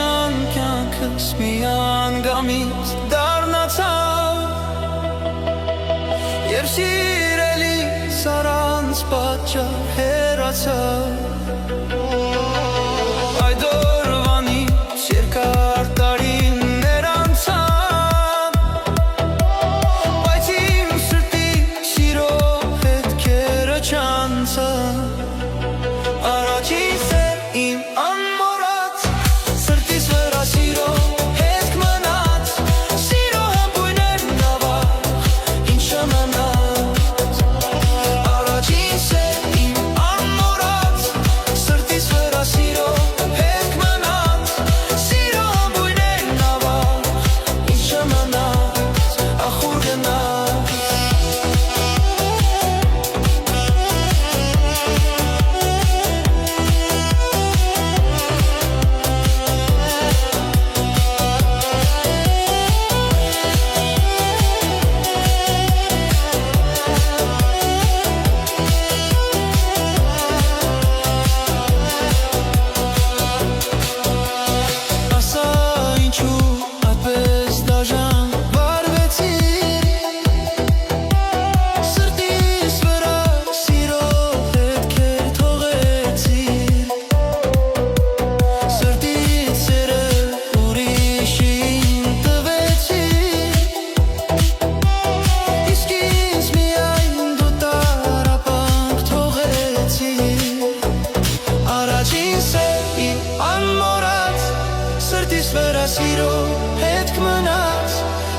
Ջան կյանքս միանգամից դառնացավ Եվ սիրելիս առանց պատճառ հեռացավ Այդ օրվանից երկար տարիներ անցան Բայց իմ սրտի սիրո հետքերը չանցան Առաջինս է իմ անմոռաց Սրտիս վրա սիրո հետք մնաց Սիրո համբույրներն ավաղ ինչը մնաց Առաջինս է իմ անմոռաց Սրտիս վրա սիրո հետք մնաց Սիրո համբույրներն ավաղ ինչը մնաց Ախուր գնաց Սրտիս վրա սիրո հետք մնաց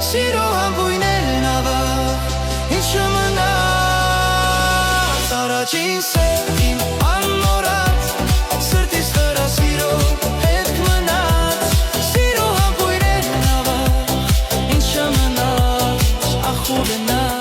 Սիրո համբույրներն ավաղ ինչը մնաց Առաջինս է իմ անմոռաց Սրտիս վրա սիրո հետք մնաց Սիրո համբույրներն ավաղ ինչը մնաց Ախուր գնաց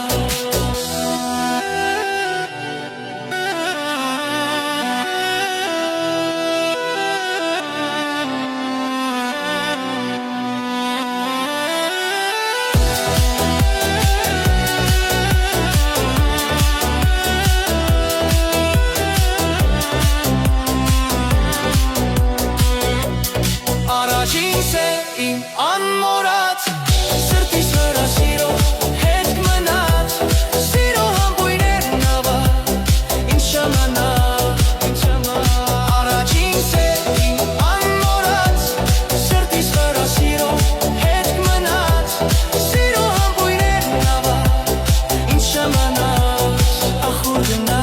Առաջինս է իմ անմոռաց Սրտիս վրա սիրո հետք մնաց Սիրո համբույրներն ավաղ ինչը մնաց Առաջինս է իմ անմոռաց Սրտիս վրա սիրո հետք մնաց Սիրո համբույրներն ավաղ ինչը մնաց Ախուր գնաց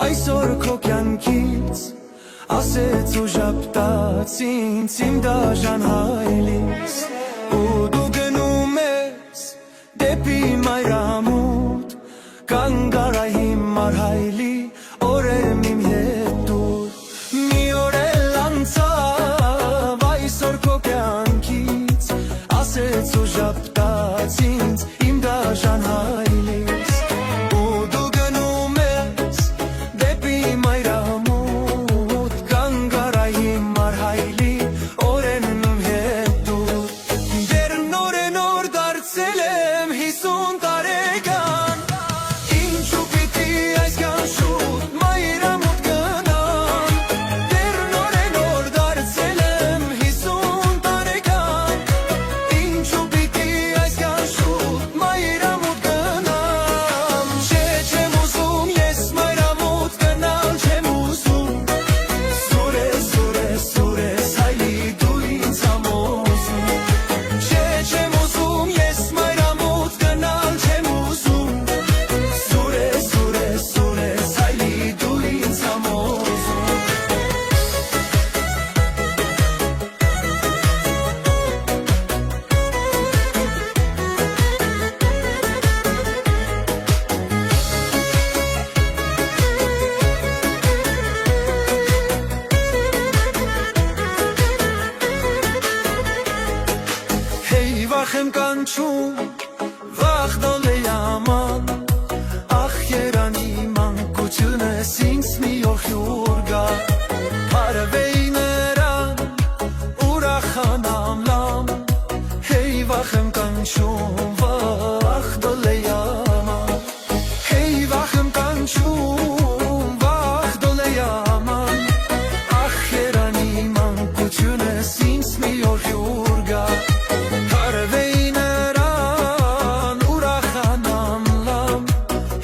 Այսօր քո կյանքից ասեց ու ժապտաց ինձ իմ դաժան հայրից ու դու գնում ես դեպի մայրամուտ կանգ արա հիմար հայլի օրեմ իմ հետ դուր մի օր էլ անցավ այսօր քո կյանքից ասեց ու ժապտաց ինձ իմ դաժան հայրից Ինչու պիտի կանչում վախտալ է աման ախ երանի մանկությունս ինձ մի օր հյուր գա Հարվեի նրան ուրախանամ լամ Հեյ վախ եմ կանչում վախտալ է աման Հեյ վախ եմ կանչում վախտալ է աման ախ երանի մանկությունս ինձ մի օր հյուր գա Հարվեի նրան ուրախանամ լամ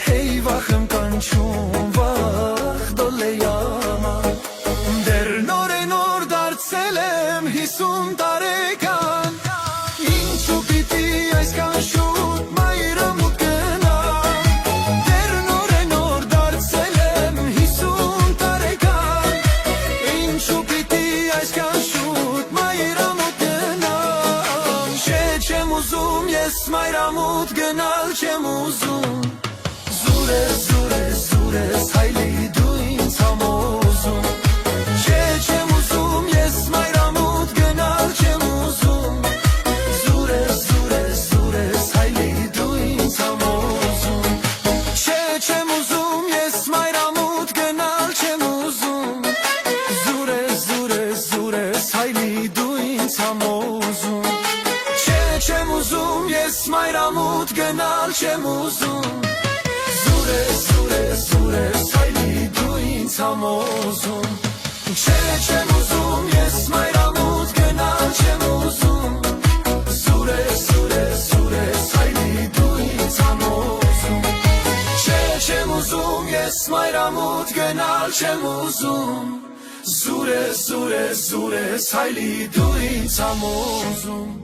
Հեյ վախ եմ կանչում վախտալ է աման Դեռ նոր դարձել եմ 50 տարեկան Ինչու պիտի այսքան շուտ մայրամուտ գնամ Դեռ նոր դարձել եմ 50 տարեկան Ինչու պիտի այսքան շուտ մայրամուտ գնամ Չէ չեմ ուզում ես մայրամուտ գնալ չեմ ուզում Զուր ես հայլի դու ինձ համոզում Չէ չեմ ուզում ես մայրամուտ գնալ չեմ ուզում Զուր ես հայլի դու ինձ համոզում Չէ չեմ ուզում ես մայրամուտ գնալ չեմ ուզում Զուր ես հայլի դու ինձ համոզում Չէ չեմ ուզում ես մայրամուտ գնալ չեմ ուզում Զուր ես հայլի դու ինձ համոզում Չէ չեմ ուզում ես մայրամուտ գնալ չեմ ուզում Զուր ես հայլի դու ինձ համոզում Չէ չեմ ուզում ես մայրամուտ գնալ չեմ ուզում Զուր ես հայլի դու ինձ համոզում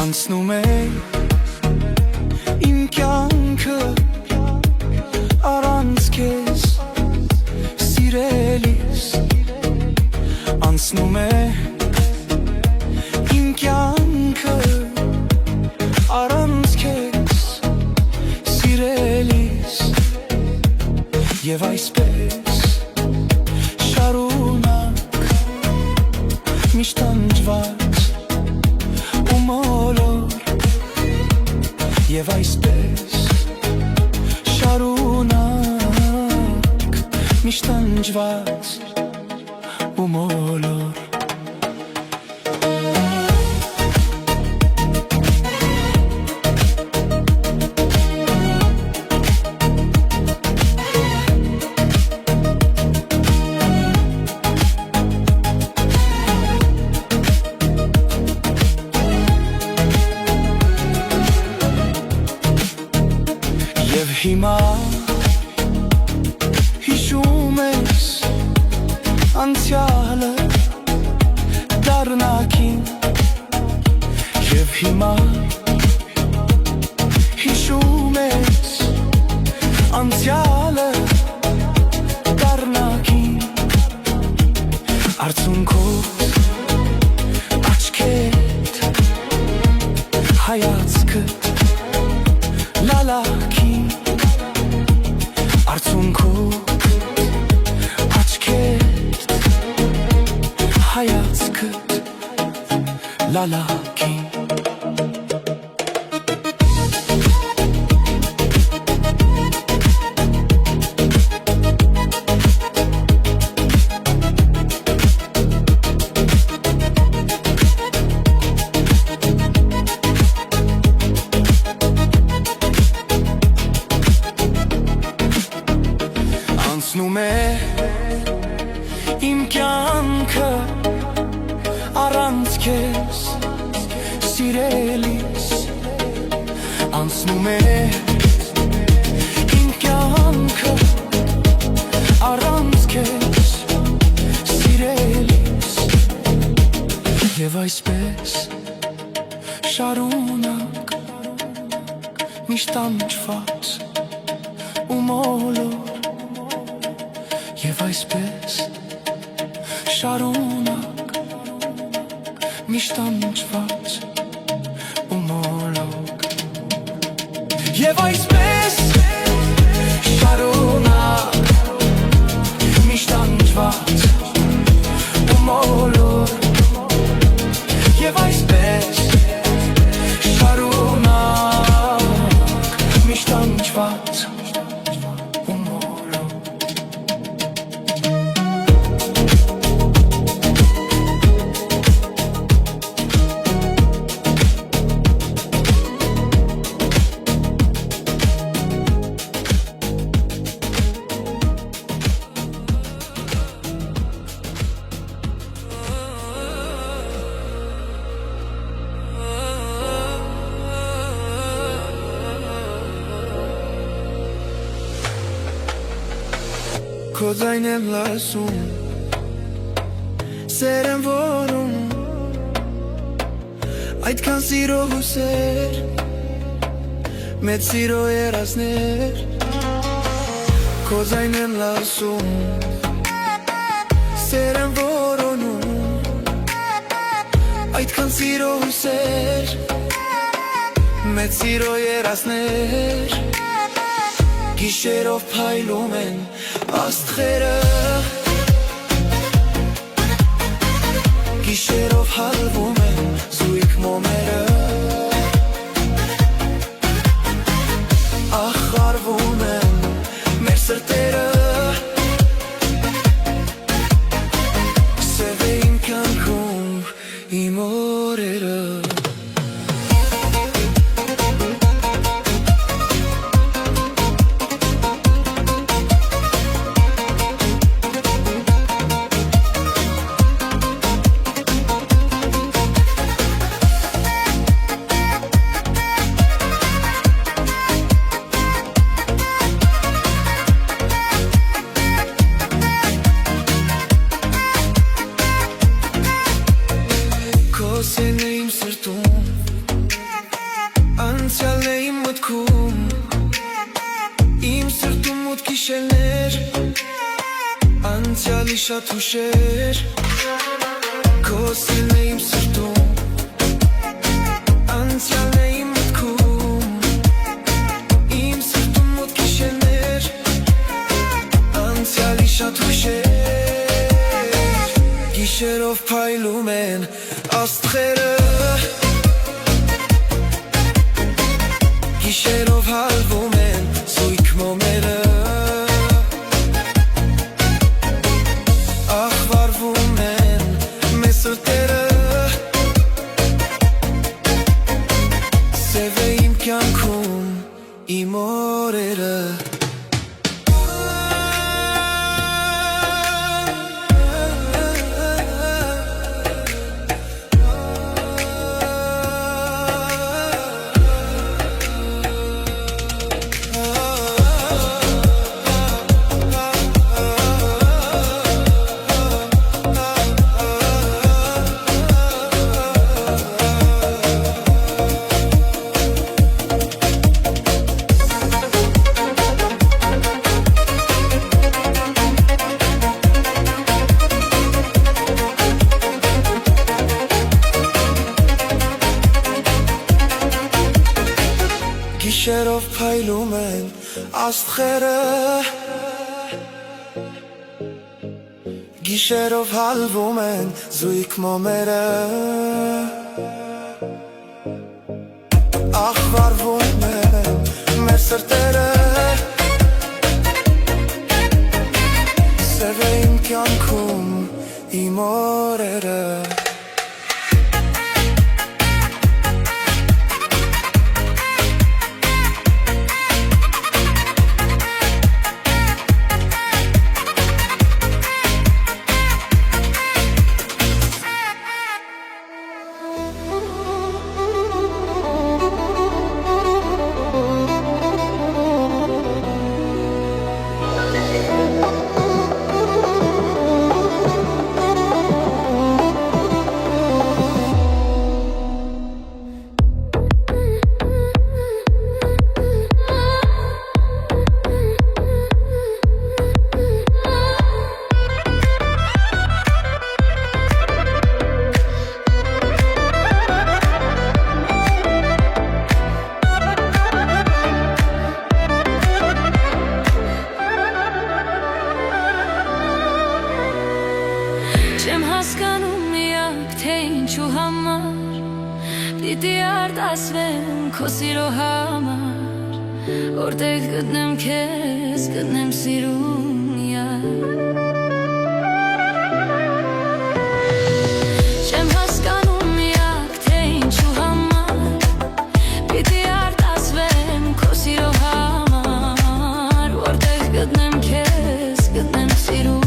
Անցնում է իմ կյանքը առանց քեզ սիրելիս Անցնում է իմ կյանքը առանց քեզ սիրելիս Եվ այսպես շարունակ միշտ անջված Եվ այսպես շարունակ միշտ անջված ու մոլոր Եվ հիմա հիշում ես անցյալը դառնակին Եվ հիմա հիշում ես անցյալը դառնակին Արցունքով աչքեդ հայացքդ լալակին Արցունքով աչքեդ հայացքդ լալակին Անցնում է իմ կյանքը առանց քեզ սիրելիս անց անցնում է իմ կյանքը առանց քեզ սիրելիս Եվ այսպես շարունակ միշտ անջված ու մոլոր Եվ այսպես շարունակ միշտ անջված ու մոլոր Եվ այսպես շարունակ միշտ անջված ու մոլոր Եվ այսպես շարունակ միշտ անջված ու մոլոր Քո ձայն եմ լսում Սեր եմ որում Այդքան սիրո հուսեր Մեծ սիրո երազներ Քո ձայն եմ լսում Սեր եմ որոնում Այդքան սիրո հուսեր Մեծ սիրո երազներ Գիշերով փայլում են աստղերը Գիշերով հալվում են զույգ մոմերը Ախարվում են մեր սրտերը Սև է իմ կյանքում իմ օրերը Սեն է իմ սրտում Անցյալն է իմ մտքում Իմ սրտում մութ գիշերներ Անցյալի շատ հուշեր Քո սեն է իմ սրտում Անցյալն է իմ մտքում Իմ սրտում մութ գիշերներ Անցյալի շատ հուշեր Գիշերով փայլում են աստղերը Գիշերով հալվում են զույգ մոմերը Ախվարվում են մեզ սրտերը Սև է իմ կյանքում իմ օրերը Գիշերով փայլում են աստղերը Գիշերով հալվում են զույգ մոմերը Ախվարվում են մեր սրտերը Սև է իմ կյանքում իմ օրերը հասկանում միակ, թե ինչու համար պիտի արտասվեմ քո սիրո համար, որտեղ գտնեմ քեզ, գտնեմ սիրուն յար։ Չեմ հասկանում միակ, թե ինչու համար պիտի արտասվեմ քո սիրո համար, որտեղ գտնեմ քեզ, գտնեմ սիրուն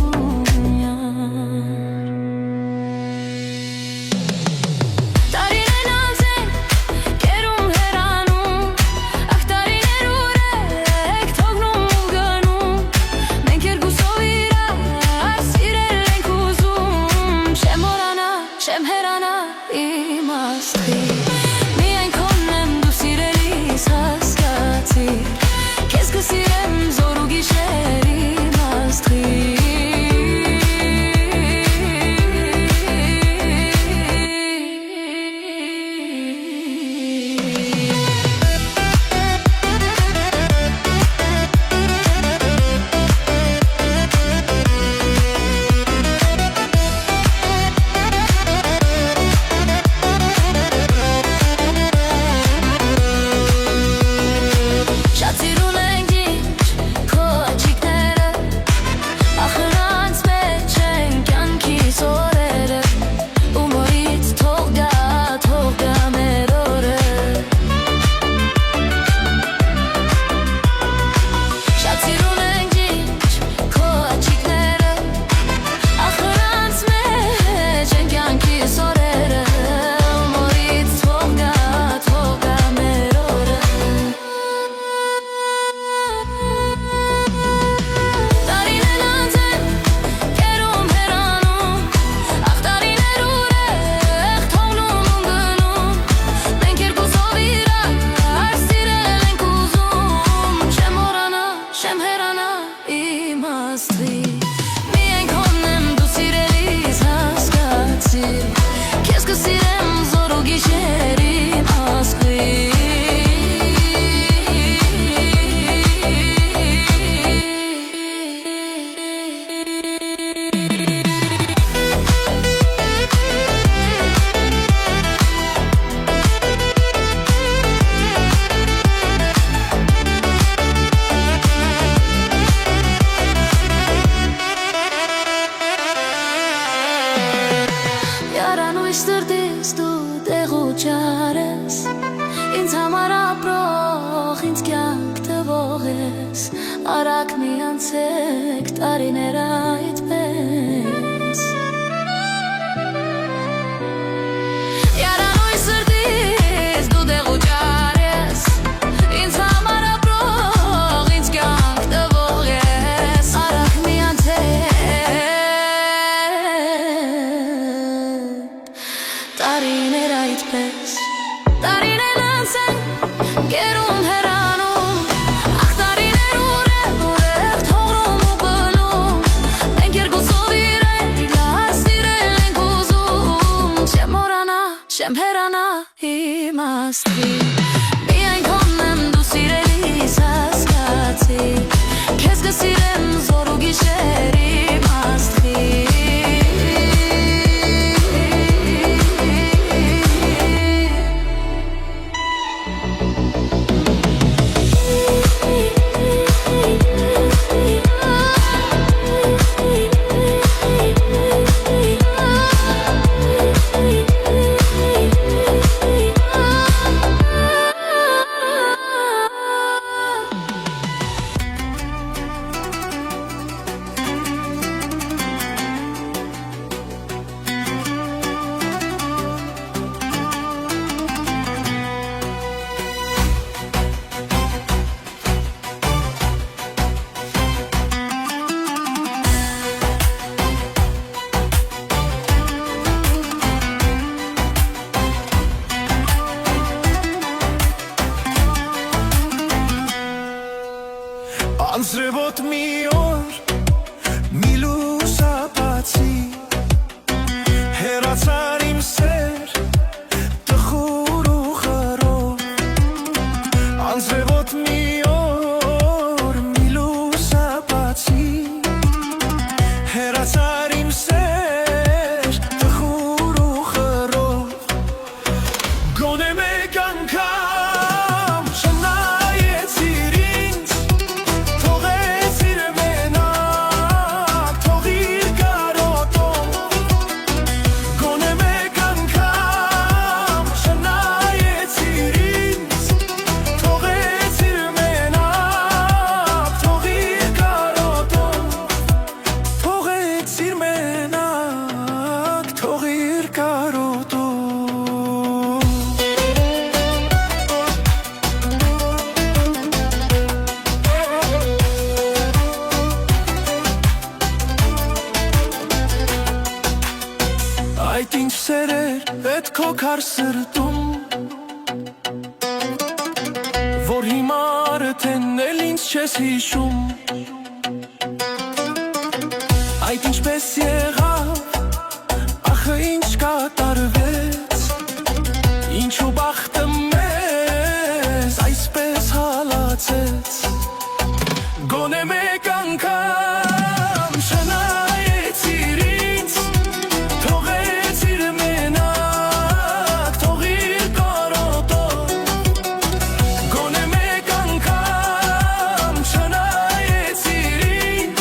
Ինձ համար ապրող, ինձ կյանք տվող ես, արագ մի անցեք տարիներ այդպես։ Յարանույն սրտից դու դեղու ջար ես, ինձ համար ապրող, ինձ կյանք տվող ես, արագ մի անցեք տարիներ այդպես։ Տարիներ անցեն, գերում հեռանում, ախ տարիներ ուղեղ թողնում ու գնում, մենք երկուսով իրենք լասիրել ենք ուզում, չեմ մոռանա, չեմ հեռանա իմաստի, միայն քոնն եմ դու սիրելիս հասկացի, քեզ կսիրեմ զոր ու գիշեր իմաստի։ Անձրևոտ մի օր, մի լուսապացի, հեռացար իմ սեր, տխուր ու խռով։ Անձրևոտ մի օր, մի լուսապացի, հեռացար իմ սեր, Այդ ինչ սերեր էդ քո քար սրտում, որ հիմար թեն էլ ինձ չես հիշում։ Այդ ինչպես եղավ, ախը ինչ կատարվեց, ինչու բախտը մեզ այսպես հալացեց։ Գոնե մեկ անգամ շնայեցիր ինձ, թողեցիր մենակ, թողիր կարոտով։ Գոնե մեկ անգամ շնայեցիր ինձ,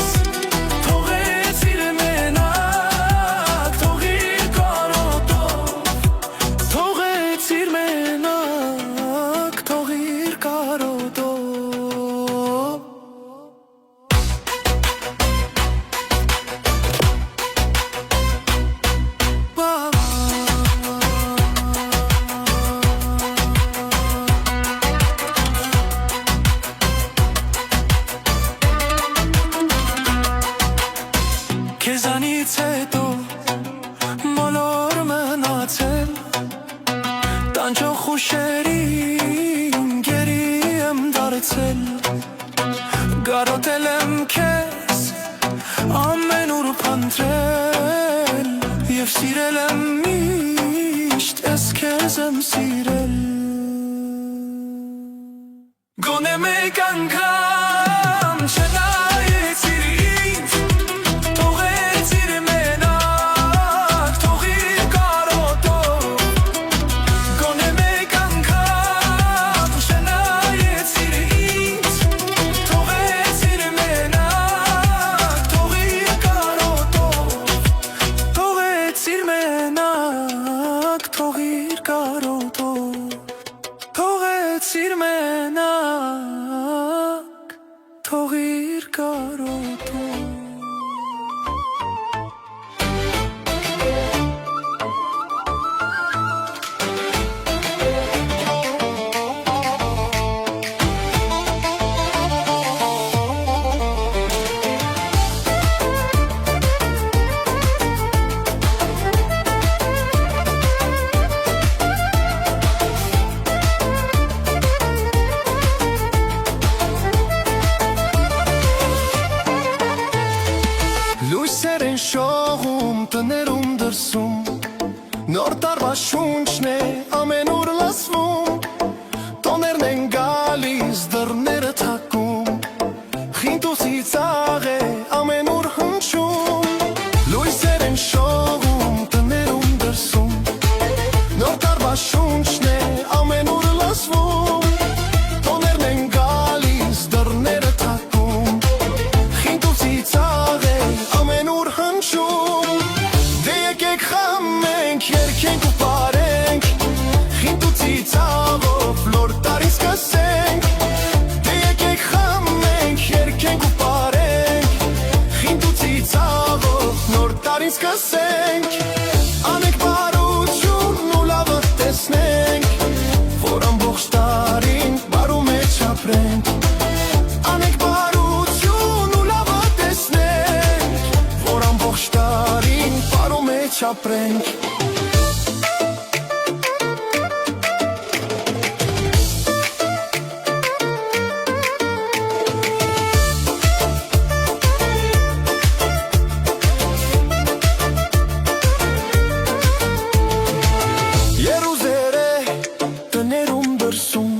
թողեցիր մենակ, թողիր կարոտով։ Թողեցիր մենակ, թողիր կարոտով։ Քեզանից հետո մոլոր մնացել, տանջող խուշերին գերի եմ դարձել, գարոտել եմ քեզ ամենուր փնտրել, և սիրել եմ միշտ, ես քեզ եմ սիրել։ Գոնե մեկ անգամ չնայեցիր ինձ, թողեցիր մենակ, թողիր կարոտով։ Գոնե մեկ անգամ չնայեցիր ինձ, թողեցիր մենակ, թողիր կարոտով։ Թողեցիր մենակ, թողիր կարոտով։ Թողեցիր մենակ, թողիր կարոտով։ Լույսեր են շողում տներում դրսում, նոր տարվա շունչն է ամենուր լսվում, տոներն են գալիս դռները թակում, խինդ ու ծիծաղ է ամենուր հնչում։ Լույսեր են շողում տներում դրսում, նոր տարվա շունչն է ամենուր լսվում, տոներն են գալիս դռները թակում, խինդ ու ծիծաղ է ամենուր հնչում։ Դե եկեք խմենք, երգենք ու պարենք, խինդ ու ծիծաղով նոր տարի սկսենք։ Դե եկեք խմենք, երգենք ու պարենք, խինդ ու ծիծաղով նոր տարի սկսենք։ Անենք բարություն ու լավը տեսնենք, որ ամբողջ տարին բարու մեջ ապրենք։ Անենք բարություն ու լավը տեսնենք, որ ամբողջ տարին բարու մեջ ապրենք։ Երուզերը տներում դրսում,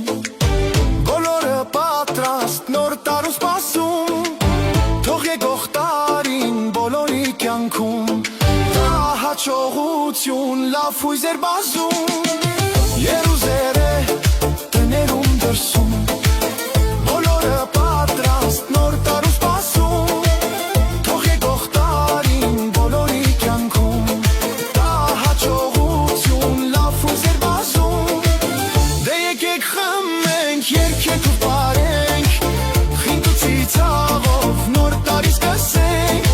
բոլորը պատրաստ նոր տարու սպասում, թող եկող տարին բոլորի կյանքում տա հաջողություն, լավ հույզեր բազում։ Երուզերը տներում դրսում, բոլորը պատրաստ նոր տարու սպասում, թող եկող տարին բոլորի կյանքում տա հաջողություն, լավ հույզեր բազում։ Դե եկեք խմենք, երգենք ու պարենք, խինդ ու ծիծաղով նոր տարի սկսենք։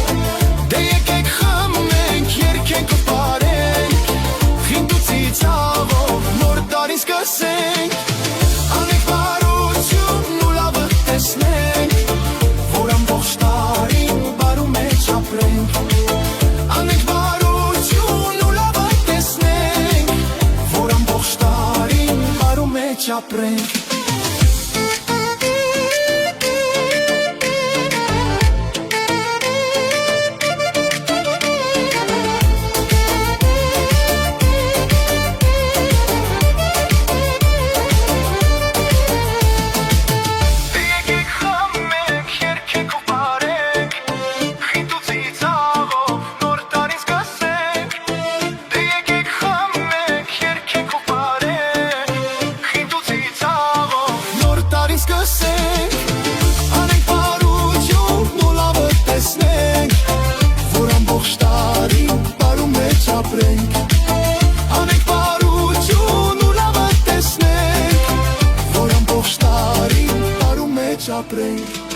Դե եկեք խմենք, երգենք ու պարենք, խինդ ու ծիծաղով նոր տարի սկսենք։ ապրենք ապրենք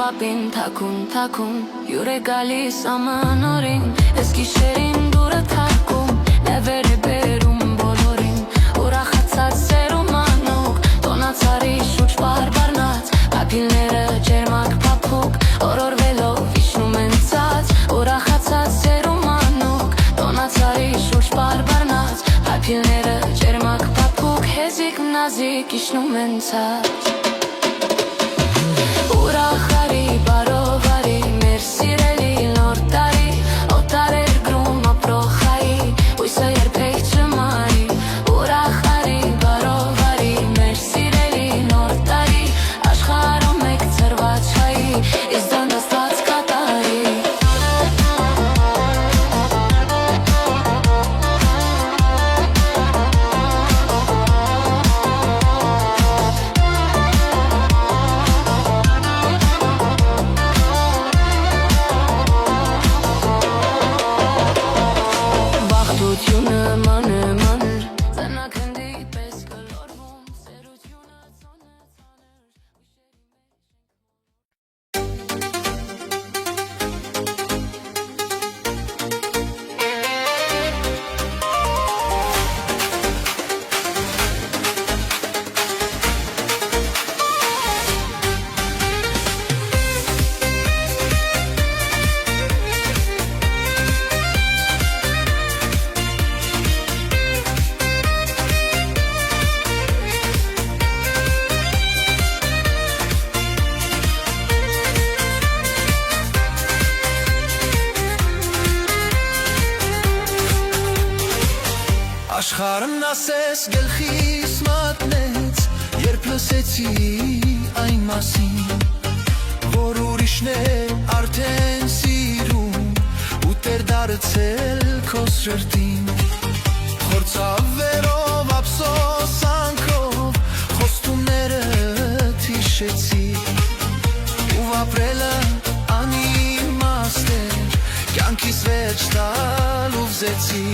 Պապին թակուն յուր է գալիս աման օրին Ես գիշերին դուրը թակում Նևեր է բերում բոլորին Ուրախացած սերում անուկ Տոնացարի շուչ բարբարնած Ապիլները ջերմակ պապուկ Օրորվելով իջնում են ծած Ուրախացած սերում անուկ Տոնացարի շուչ բարբարնած Ապիլները ջերմակ պապուկ Հեզիկ մնազիկ իջնում են ծած Ուրախարի բարովարի մեր սիրելի նոր տարի Օտար էր գրում ապրոխայի հույսը երբեք չմարի Ուրախարի բարովարի մեր սիրելի նոր տարի Աշխարհում մեկ ծրված հայի իս դանդաստած կատարի Աշխարհն ասես գլխիս մատնեց Երբ լսեցի այն մասին Որ ուրիշն է արդեն սիրում Ու տեր դարձել քո սրտին Խորցավերով ափսոսանքով Խոստումներդ հիշեցի Ու ապրելը անիմաստ էր Կյանքիս վերջ տալ ուզեցի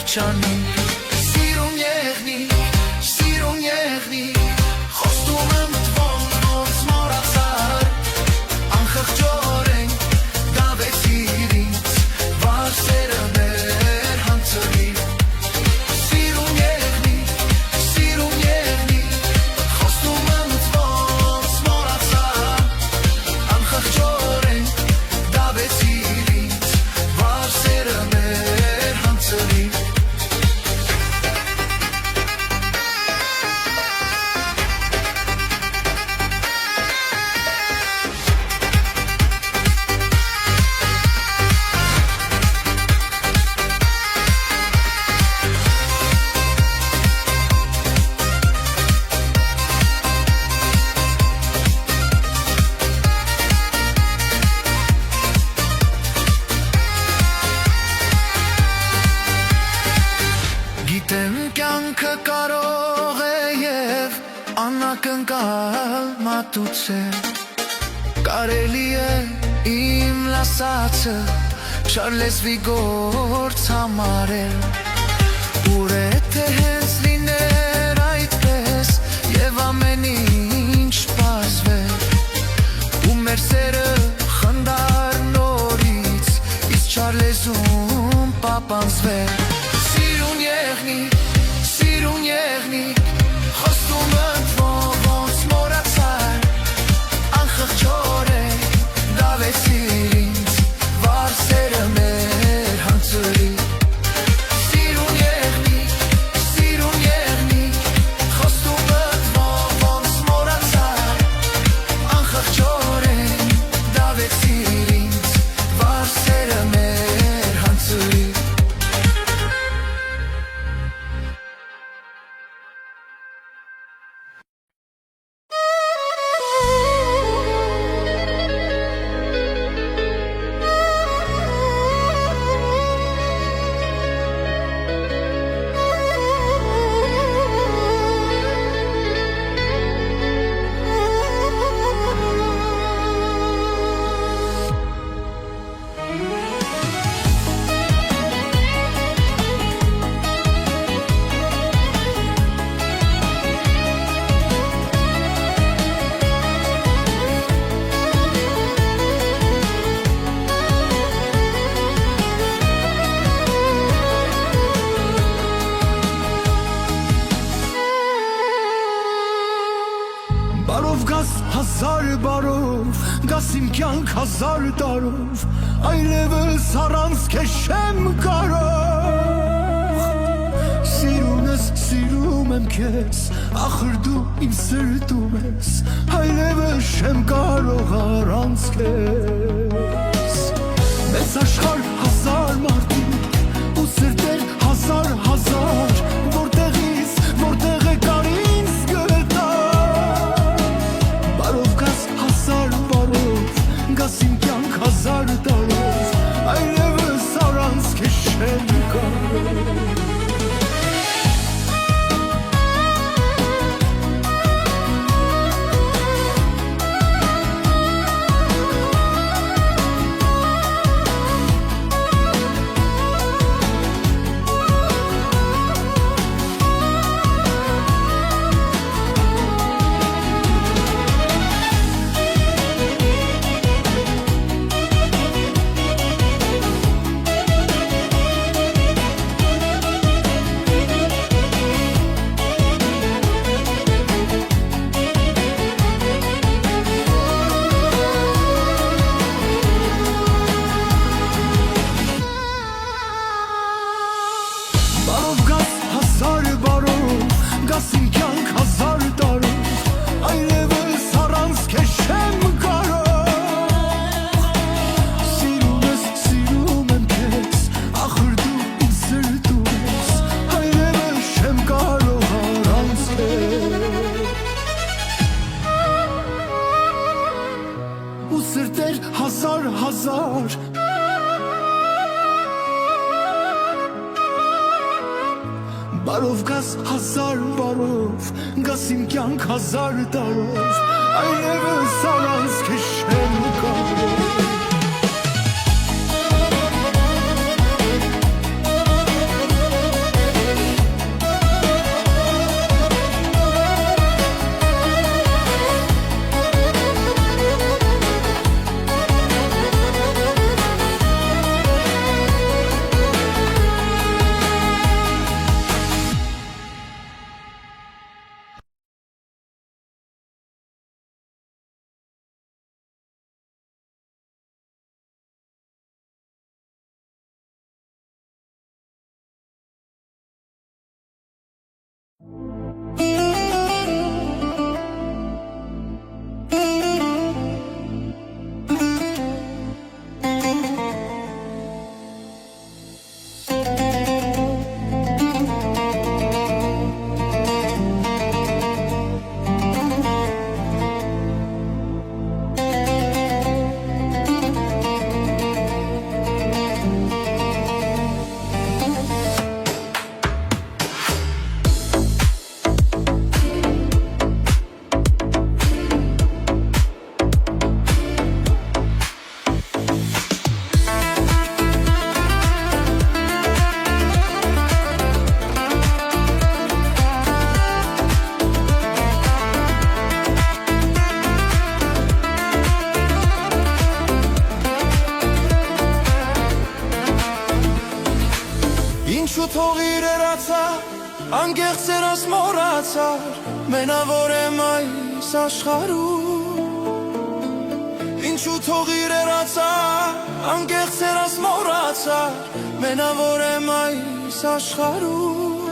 չանի Սիրուն եղնի Խոստում եմ ոնց մոռացար Անխղճորեն դավեցիր ինձ Վարսերը մեր հանցրի Սիրուն եղնի Խոստում եմ ոնց մոռացար Անխղճորեն դավեցիր ինձ Վարսերը մեր հանցրի Գիտեմ կյանքը կարող է և անակնկալ մատուցել Կարելի է իմ լասացը շար լեզվի գործ համարել Ուր է թե հենց լիներ այդպես և ամեն ինչ պարզվել Ու մեր սերը խնդար նորից իսկ չար լեզուն պապանձվել Սիրուն եղնի Խոստում եմ ոնց մոռացար Անխղճորեն դավեցիր ինձ Վարսերը մեր հանցրի Սիրուն եղնի Խոստում եմ ոնց մոռացար Անխղճորեն դավեցիր ինձ Վարսերը մեր հանցրի Բարով գաս հազար բարով, գաս իմ կյանք հազար տարով, այլևս առանց քեզ չեմ կարող Սիրում եմ քեզ, ախր դու իմ սրտում ես, այլևս չեմ կարող առանց քեզ Մեծ աշխարհ հազար մարդիկ ու սրտեր հազար Որտեղ եկար ինձ գտա Բարով գաս հազար բարով, գաս իմ կյանք հազար տարով, այլևս առանց քեզ չեմ կարող հազար Բարով գաս հազար բարով Գաս իմ կյանք հազար տարով Այլևս առանց քեզ չեմ կարող Ինչու թող իրերացա, անգեղծ երաս մորացար, մենավոր եմ այս աշխարհում։ Ինչու թող իրերացա, անգեղծ երաս մորացար, մենավոր եմ այս աշխարհում։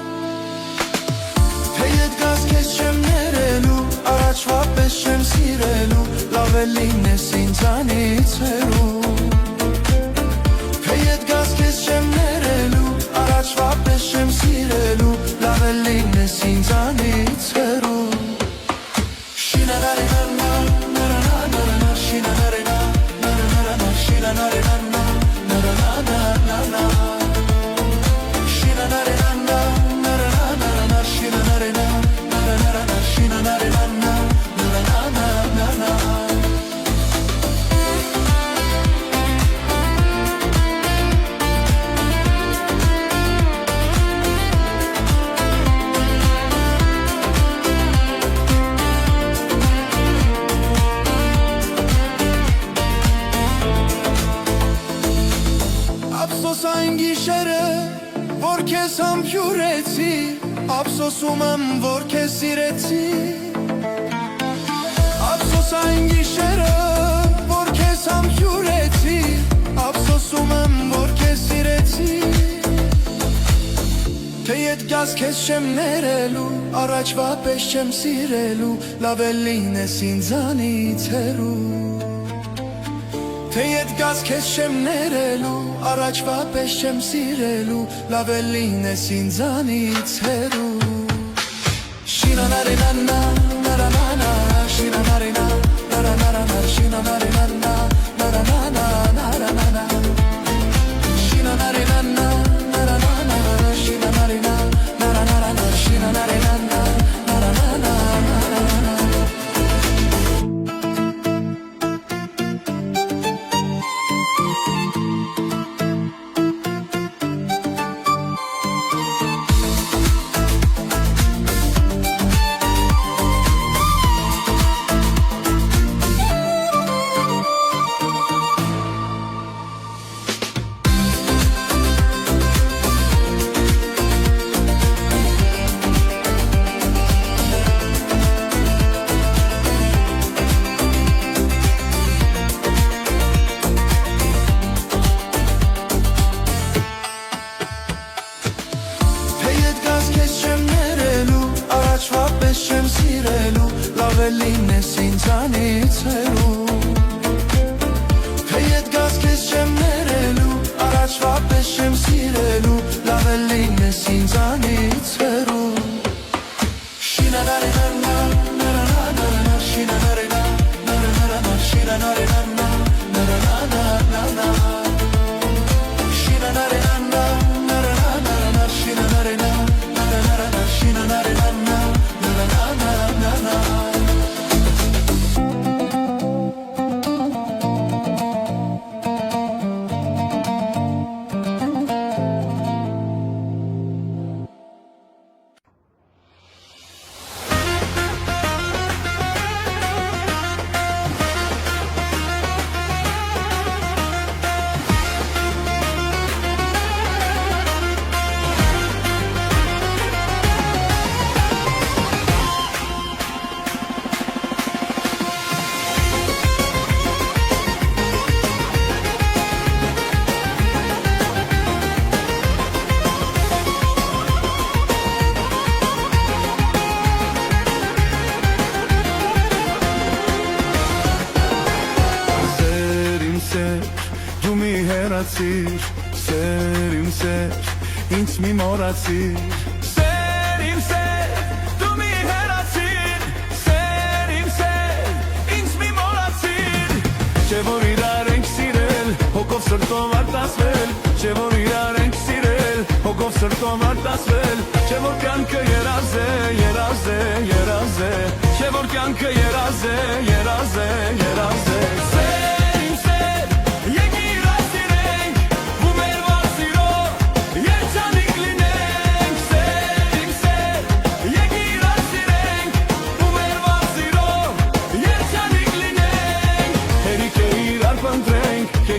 Թե ետ գաս քեզ չեմ ներելու, առաջվա պես չեմ սիրելու, լավ է լինես ինձանից հեռու։ Թե ետ գաս քեզ չեմ ներելու, առաջվա պես չեմ սիրելու, լավ է լինես ինձանից հեռու։ Շինանարենանա, նարանանարանա, շինանարենա, նարանարանա, շինանարենանա, նարանանարանա, շինանարենանա, նարանանարանա, շինանարենա, նարանարանա, շինանարենանա, նարանանարանա։ Ափսոս այն գիշերը, որ քեզ համբյուրեցի, ափսոսում եմ, որ քեզ սիրեցի։ Ափսոս այն գիշերը, որ քեզ համբյուրեցի, ափսոսում եմ, որ քեզ սիրեցի։ Թե ետ գաս քեզ չեմ ներելու, առաջվա պես չեմ սիրելու, լավ է լինես ինձանից հեռու։ Թե ետ գաս քեզ չեմ ներելու, առաջվա պես չեմ սիրելու, լավ է լինես ինձանից հեռու։ Շինանարենանա, նարանանա, շինանարենա, նարանարանա, շինանարենանա, նարանանա, նարանանա, շինանարենանա, նարանանա, շինանարենա, նարանարանա, շինանարենանա, նարանանա, նարանանա։ Առաջվա պես չեմ սիրելու, լավ է լինես ինձանից հեռու։ Թե ետ գաս քեզ չեմ ներելու, առաջվա պես չեմ սիրելու, լավ է լինես ինձանից հեռու։ Շինանարենանա, նարանանարանա, շինանարենա, նարանարանա, շինանարենանա, նարանանարանա, շինանարենանա, նարանանարանա, շինանարենա, նարանարանա, շինանարենանա, նարանանարանա։ Դու մի հեռացիր, սեր իմ սեր, ինձ մի մոռացիր։ Սեր իմ սեր, դու մի հեռացիր, սեր իմ սեր, ինձ մի մոռացիր։ Չէ որ իրար ենք սիրել, հոգով սրտով արտասվել, չէ որ իրար ենք սիրել, հոգով սրտով արտասվել, չէ որ կյանքը երազ է, երազ է, երազ է, չէ որ կյանքը երազ է, երազ է, երազ է։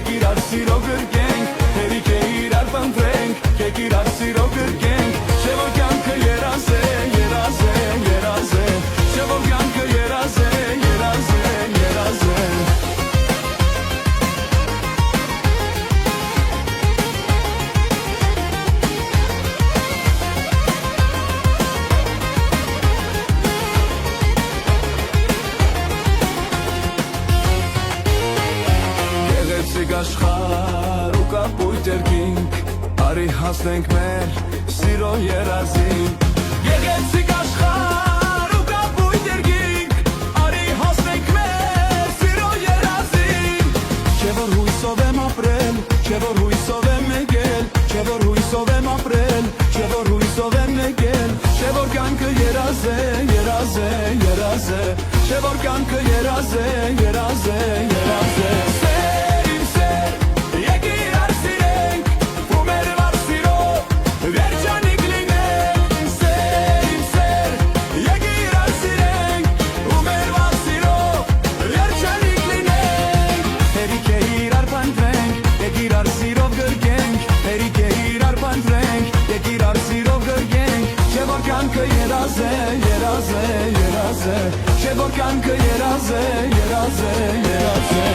Irար սիրո գրկենք, հերիք է իրար պնդրենք, կեք իրար սիրո Արի հասնենք մեր սիրո երազին Գեղեցիկ աշխարհ ու կապույտ երկինք Արի հասնենք մեր սիրո երազին Չէ որ հույսով եմ ապրել Չէ որ հույսով եմ եկել Չէ որ հույսով եմ ապրել Չէ որ հույսով եմ եկել Չէ որ կյանքը երազ է, երազ է, երազ է Չէ որ կյանքը երազ է, երազ է, երազ է Սեր իմ սեր, եկիր արդ սիրենք Ու մեր վար սիրով վերջանիկ լինենք Սեր իմ սեր, եկիր արդ սիրենք Ու մեր վար սիրով վերջանիկ լինենք Հերիք է իրար պանդրենք, եկիր արդ սիրով գրկենք Հերիք է իրար պանդրենք, եկիր արդ սիրով գրկենք Չէ որ կյանքը երազ է, երազ է, երազ է Չէ որ կյանքը երազ է, երազ է, երազ է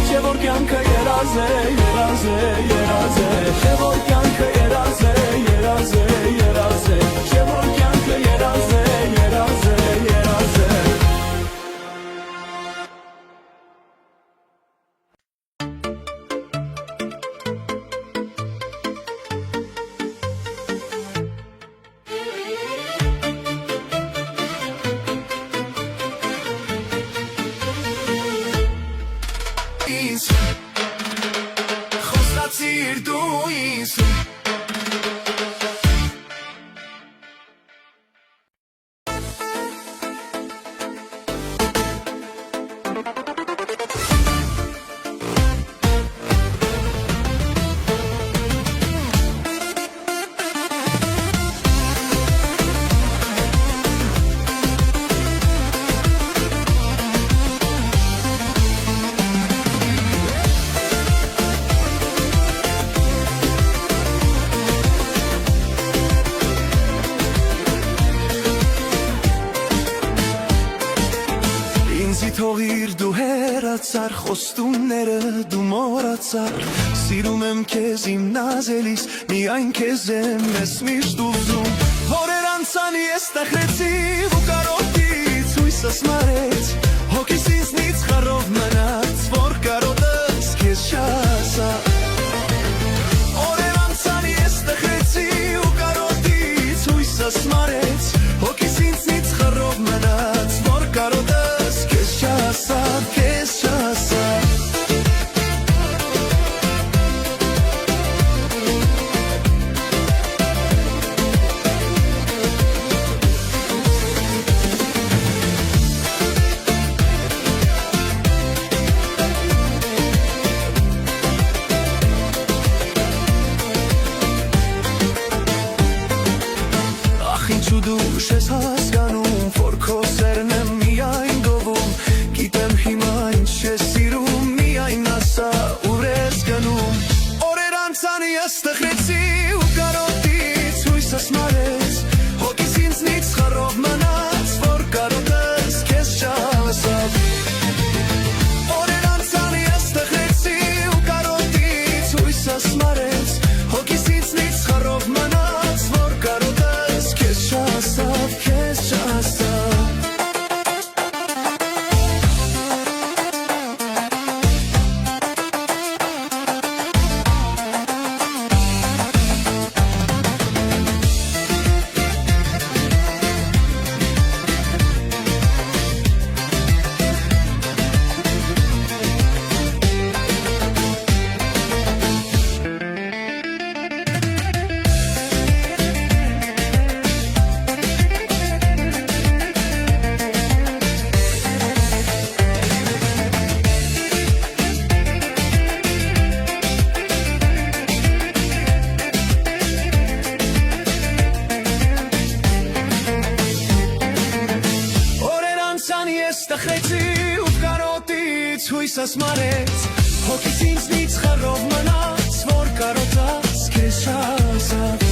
Չէ որ կյանքը երազ է, երազ է, երազ է Չէ որ կյանքը երազ է, երազ է, երազ է Չէ որ կյանքը երազ է, երազ է, երազ է Խոսացիր դու ինձ Թողիր դու հեռացար խոստումները դու մոռացար Սիրում եմ քեզ իմ նազելիս միայն քեզ եմ ես միշտ ուզում Օրեր անցան ես տխրեցի ու կարոտից հույսս մարեց Հոգիս ինձնից խառով մնաց որ կարոտս քեզ չասա Օրեր անցան ես տխրեցի ու կարոտից հույսս մարեց Հոգիս ինձնից խառով մնաց որ կարոտս քեզ չասա քեզ չասա Ախ ինչու դու չես հասկանում որ քո սերն եմ միայն գովում Գիտեմ հիմա ինչ ես սիրում միայն ասա ուր ես գնում Օրեր անցան ես տխրեցի ու կարոտից հույսս մարեց Հոգիս ինձնից խառով մնաց որ կարոտս քեզ չասավ Օրեր անցան ես տխրեցի ու կարոտից հույսս մարեց Հոգիս ինձնից խառով մնաց որ կարոտս քեզ չասավ քեզ չասավ հույսս մարեց Հոգիս ինձնից խռով մնաց Որ կարոտաց քեզ չասավ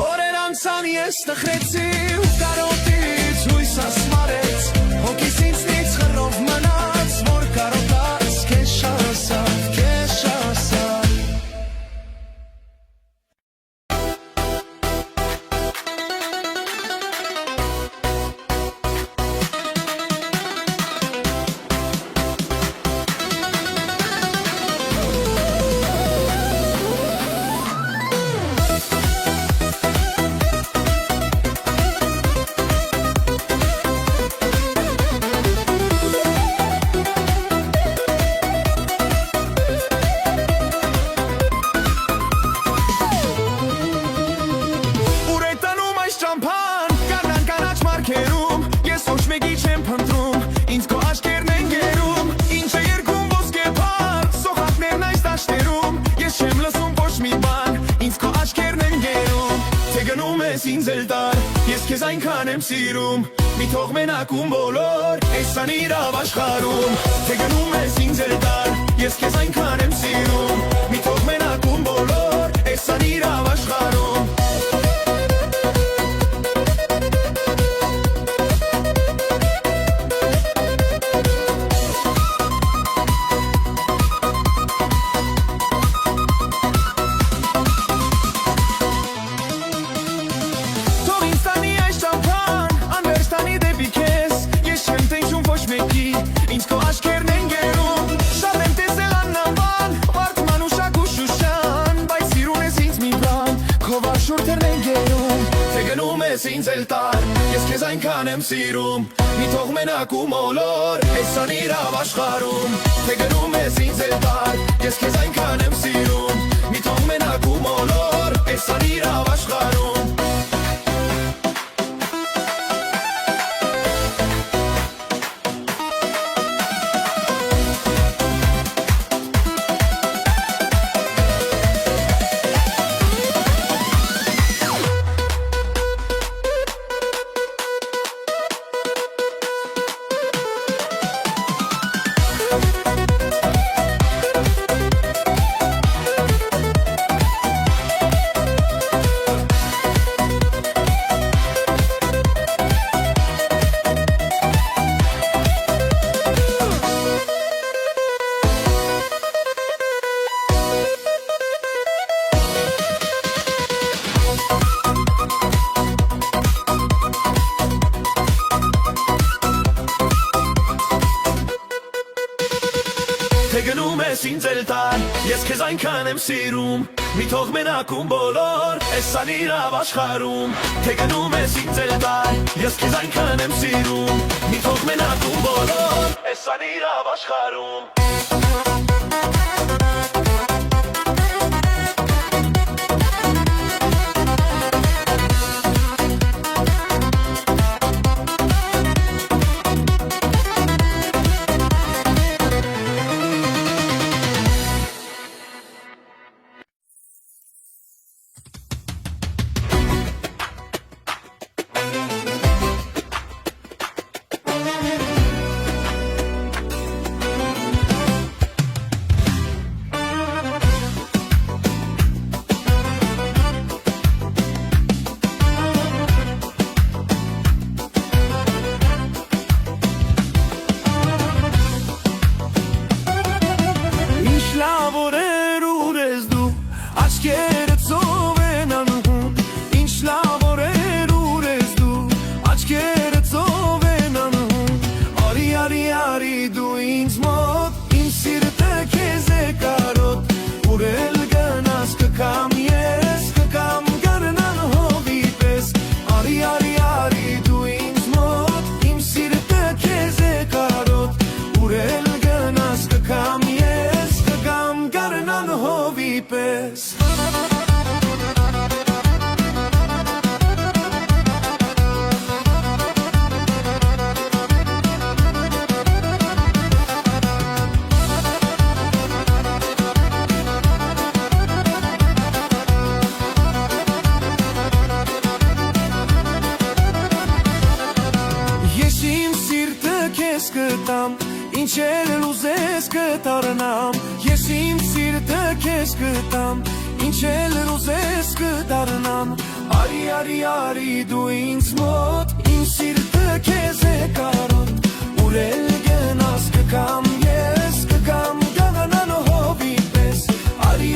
Օրեր անցան ես տխրեցի ու կարոտից հույսս մարեց Հոգիս ինձնից խռով մնաց Որ կարոտաց քեզ չասավ ինձ էլ տար Ես քեզ այնքան եմ սիրում Մի թող մենակում բոլոր Էսան իրավ աշխարում Թե գնում ես ինձ էլ տար Ես քեզ այնքան եմ սիրում Մի թող մենակում բոլոր Էսան իրավ աշխարում Ինձ քո աչքերն են գերում Շատ եմ տեսել աննման Վարդման ու շակ ու շուշան Բայց սիրուն ես ինձ մի բան Քո վարշուրթերն են գերում Թե գնում ես ինձ էլ տար Ես քեզ այնքան եմ սիրում Մի թող մենակ ու մոլոր Էսան իրավ աշխարում Թե գնում ես ինձ էլ տար Ես քեզ այնքան եմ սիրում Մի թող մենակ ու մոլոր Էսան իրավ աշխարում Թե գնում ես ինձ էլ տար Ես քեզ այնքան եմ սիրում Մի թող մենակում բոլոր Էսան իրավ աշխարում Թե գնում ես ինձ էլ տար Ես քեզ այնքան եմ սիրում Մի թող մենակում բոլոր Էսան իրավ աշխարում Ինչ էլ գտամ Ինչ էլ ռուզես կդառնամ Արի դու ինձ մոտ Իմ սիրտը քեզ է կարոտ Ուր էլ գնաս կգամ ես Կգամ գանանան հովի պես Արի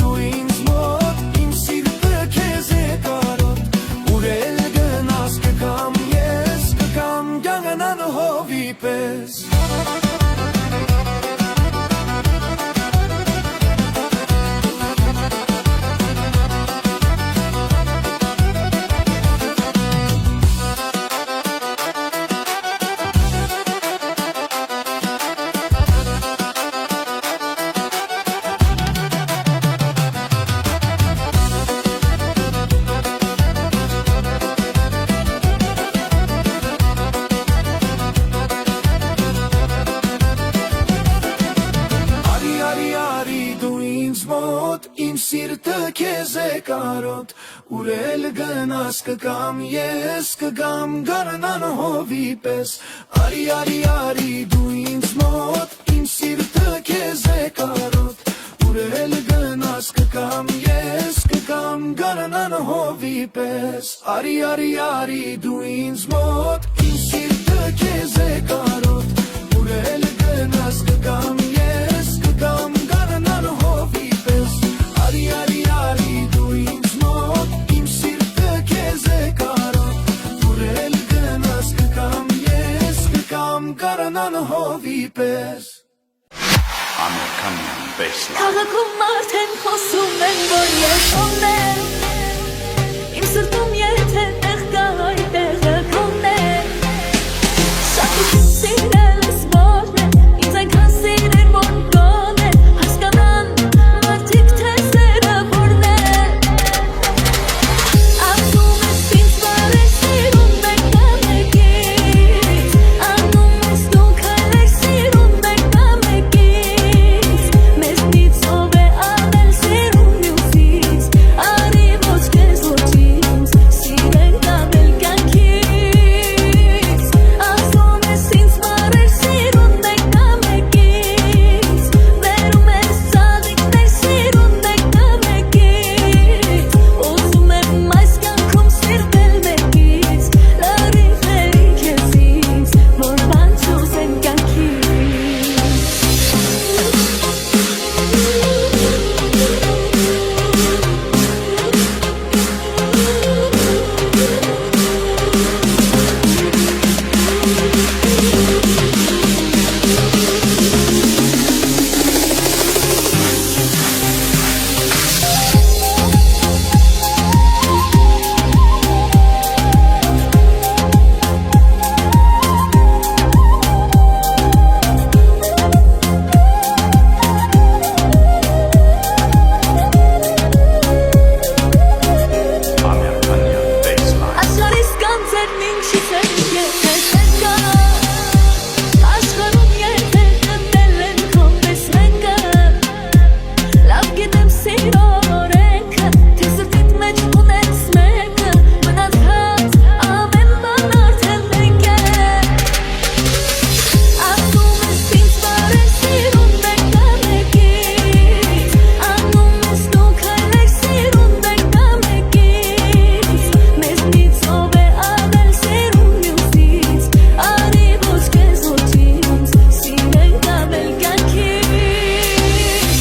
դու ինձ մոտ Իմ սիրտը քեզ է կարոտ Ուր էլ գնաս կգամ ես Կգամ գանանան հովի պես Իմ սիրտը քեզ է կարոտ Ուր էլ գնաս կգամ ես Կգամ գարնան հովի պես Արի դու ինձ մոտ Իմ սիրտը քեզ է կարոտ Ուր էլ գնաս կգամ ես Կգամ գարնան հովի պես Արի դու ինձ մոտ Իմ սիրտը քեզ է կարոտ Ուր էլ գնաս կգամ ես Կգամ գարնան հովի պես Արի դու ինձ մոտ Իմ սիրտը քեզ է կարոտ Ուր էլ գնաս կգամ ես Կգամ գարնան հովի պես American baseline Քաղաքում մարդեն խոսում են, որ ես օնեմ Իմ սրտում եթե տեղ կա, այդտեղը քոնն է Շատ ուշում սիրել ես որն է Ինձ այնքան սիրել, որ գոնե Հասկանան մարդիկ թե սերը որն է Ասում ես ինձ բարեր սիրում եք ամեկից Անում ես դու քայլեր սիրում եք ամեկից Մեզնից ով է անել սիրում մյուսից Արի ոչ քեզ ոչ ինձ Սիրել դանել կյանքից Ասում ես ինձ բարեր սիրում եք ամեկից Վերում ես ծաղիկներ սիրում եք ամեկից Ուզում եմ այս կյանքում սիրվել մեկից Լրիվ քեզ ինձ Որ բան չուզեմ American baseline Աշխարհիս կանցերն ինչից են եթե չկա Աշխարհում եթե գտել են քո պես մեկը Լավ գիտեմ սիրո օրենքը Թե սրտիդ մեջ ունես մեկը Մնացած ամեն բան արդեն մեկ է Ասում ես ինձ բարեր սիրում եք ամեկից Անում ես դու քայլեր սիրում եք ամեկից Մեզնից ով է անել սիրում մյուսից Արի ոչ քեզ ոչ ինձ Սիրել դանել կյանքից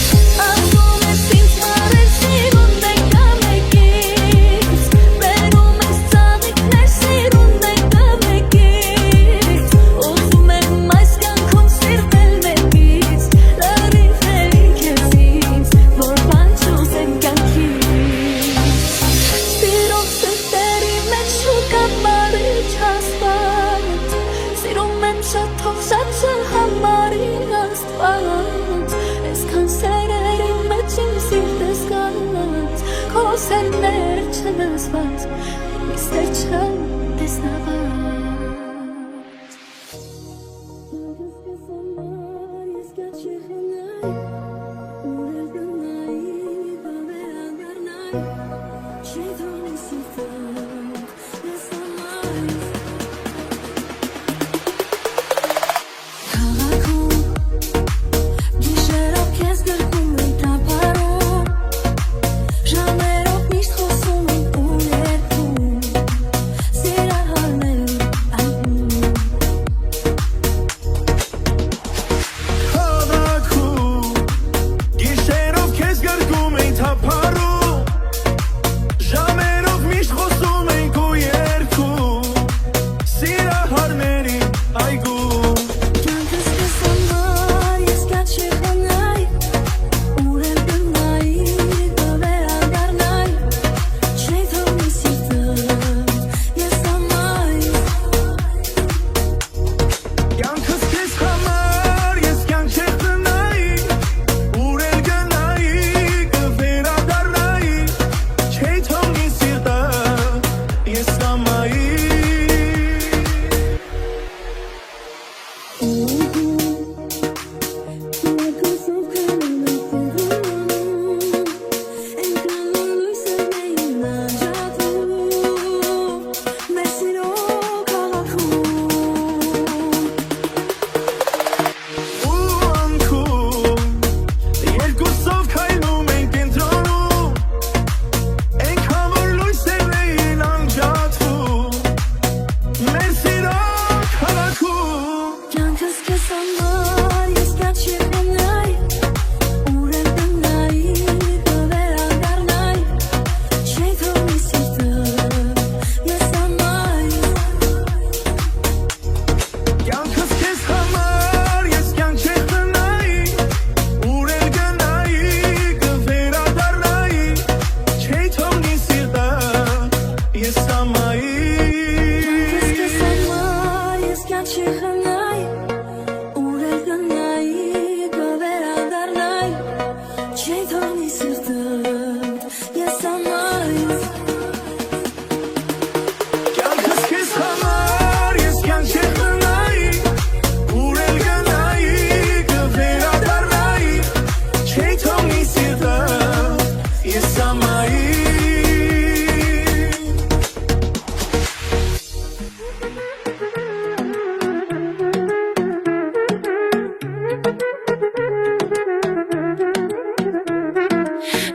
Ասում ես ինձ բարեր սիրում եք ամեկից Վերում ես ծաղիկներ սիրում եք ամեկից Ուզում եմ այս կյանքում սիրվել մեկից Լրիվ քեզ ինձ Որ բան չուզեմ կյանքից Սիրով սրտերի մեջ շուկա մարիչ հաստատ Սիրում եմ շատ թող շատ չհամարի աստված Այսքան սերերի մեջ իմ սիրտս կանած Քո սերներ չնզված Իստեր չեմ տեսնաված Քաղաքում գիշերով քեզ գրկում եմ տապար ես ամայի Կսկս ամար ես կյանքի խնայ Ուրել գնայի գովերադարնայ Չի թողնի սիրտդ ես ամայի Կյանքս քեզ համար ես կյանքի խնայի Ուրել գնայի գովերադարնայ Չի թողնի սիրտդ ես ամայի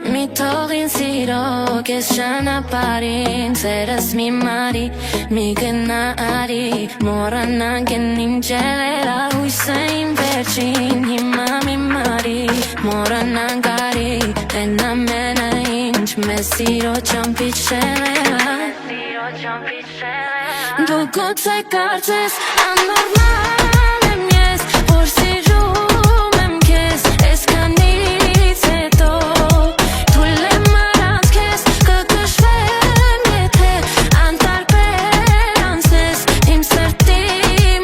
Mi tողին սիրո կես ճանապարհին Սերս մի մարի, մի գնարի Մոռանանք են իմ ջերելա Հույսը իմ վերջին Հիմա մի մարի Մոռանանք արի Են ամենը ինչ Մեզ սիրո ճամփից շեղելա Դու գուցե կարծես աննորմալ եմ ես Որ սիրում եմ քեզ Այսքանից հետո Թույլ եմ առանց քեզ կգշվեմ եթե Անտարբեր անցնես իմ սրտի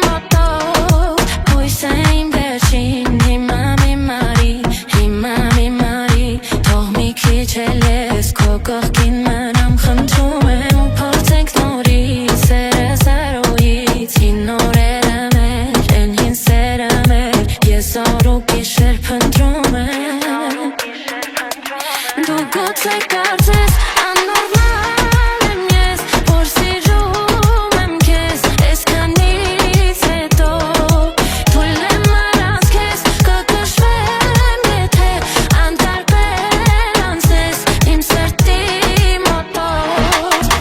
մոտով Հույս է իմ վերջին Հիմա մի մարի Թող մի քիչ էլ ես քո կողքին մնամ խնդրում եմ ու փորձենք նորից Սերը զարոյից հին օրերը մեր Են հին սերը մեր Ես օր ու գիշեր փնտրում եմ Դու գուցե կարծես աննորմալ եմ ես Որ սիրում եմ քեզ Այսքանից հետո Թույլ եմ առանց քեզ կգշվեմ եթե Անտարբեր անցնես իմ սրտի մոտով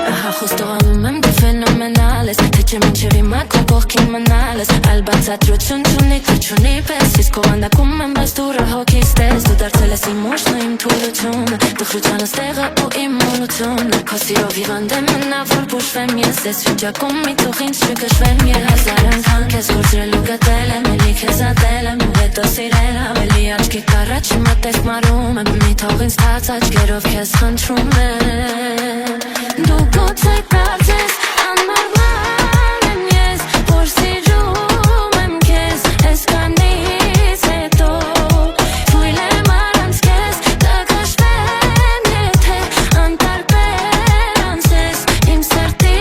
Ահա խոստովանում եմ դու ֆենոմենալ ես Թե չէ մինչև հիմա քո կողքին մնալ ես Այլ բացատրություն չունի թրջունի պես Իսկ քո վանդակում եմ բայց դուրը հոգիս տես Դու դարձել ես իմ ուշն ու իմ թուլությունը Տխրությանս տեղը ու իմ մոլությունը Քո սիրով հիվանդ եմ մնա որ բուժվեմ ես Ես շրջակում մի թող ինձ չգշվեմ Եվ հազար անգամ քեզ գործրել ու գտել եմ Էլի քեզ ատել եմ ու հետո սիրել ավելի Աչքի կառաջ հիմա տեսք մարում եմ Մի թող ինձ թաց աչքերով քեզ խնդրում եմ Դու գուցե կարծես աննորմալ եմ ես Որ սիրում եմ քեզ Այսքանից հետո Թույլ եմ առանց քեզ կգշվեմ եթե Անտարբեր անցնես իմ սրտի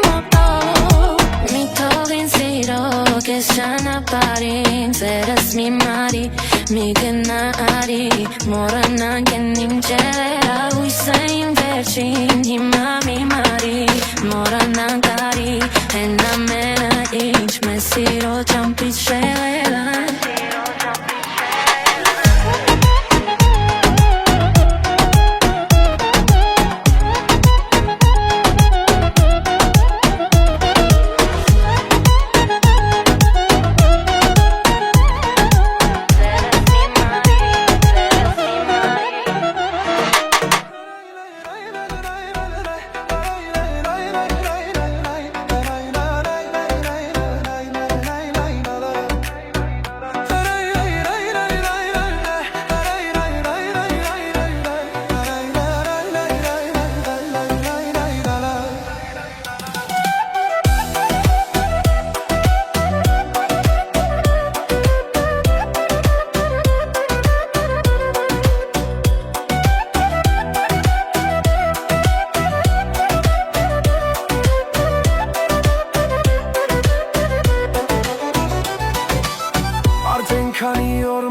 մոտով Մի թող ինձ սիրո կես ճանապարհին Սերս մի մարի, մի գնարի Մոռանանք են իմ ջերելա Հույսը իմ վերջին Հիմա մի մարի Մոռանանք արի Են ամենը ինչ Մեզ սիրո ճամփից շեղելա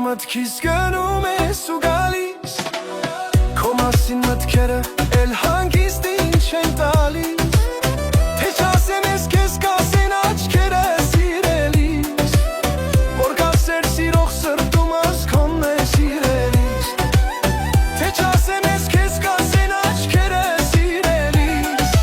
մտքիս գնում ես ու գալիս Քո մասին մտքերը էլ հանգիստ ինչ են տալիս Թե չասեմ ես քեզ կասեն աչքերը սիրելիս Որ կասեր սիրող սրտումս քոնն է սիրելիս Թե չասեմ ես քեզ կասեն աչքերը սիրելիս